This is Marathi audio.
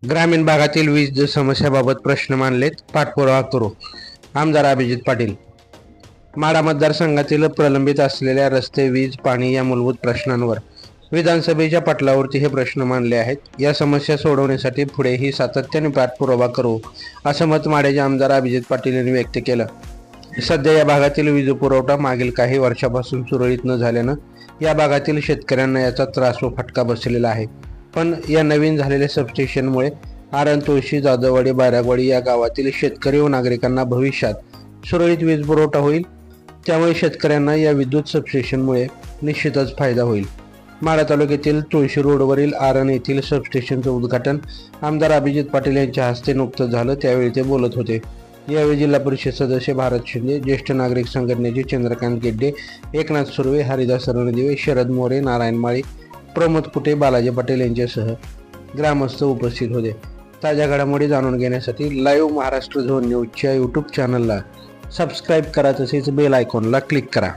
ग्रामीण भागातील वीज समस्याबाबत प्रश्न मांडलेत, पाठपुरावा करू. आमदार अभिजित पाटील. माढा मतदारसंघातील प्रलंबित असलेल्या रस्ते, वीज, पाणी या मूलभूत प्रश्नांवर विधानसभेच्या पटलावरती हे प्रश्न मांडले आहेत. या समस्या सोडवण्यासाठी पुढेही सातत्याने पाठपुरावा करू, असं मत माढ्याचे आमदार अभिजित पाटील यांनी व्यक्त केलं. सध्या या भागातील वीज पुरवठा मागील काही वर्षापासून सुरळीत न झाल्यानं या भागातील शेतकऱ्यांना याचा त्रास व फटका बसलेला आहे. पण या नवीन झालेल्या सबस्टेशनमुळे आरण, तुळशी, जाधववाडी, बैरागवाडी या गावातील शेतकरी व नागरिकांना भविष्यात सुरळीत वीज पुरवठा होईल. त्यामुळे शेतकऱ्यांना या विद्युत सबस्टेशनमुळे निश्चितच फायदा होईल. माढा तालुक्यातील तुळशी रोडवरील आरण येथील सबस्टेशनचं उद्घाटन आमदार अभिजित पाटील यांच्या हस्ते नुकतंच झालं. त्यावेळी ते बोलत होते. यावेळी जिल्हा परिषद सदस्य भारत शिंदे, ज्येष्ठ नागरिक संघटनेचे चंद्रकांत गेड्डे, एकनाथ सुर्वे, हरिदास रणदिवे, शरद मोरे, नारायण माळी, प्रमोद कुटे, बालाजी पाटील यांच्यासह ग्रामस्थ उपस्थित होते. ताज्या घडामोडी जाणून घेण्यासाठी लाईव्ह महाराष्ट्र झोन न्यूजच्या यूट्यूब चॅनलला सबस्क्राईब करा, तसेच बेल आयकॉनला क्लिक करा.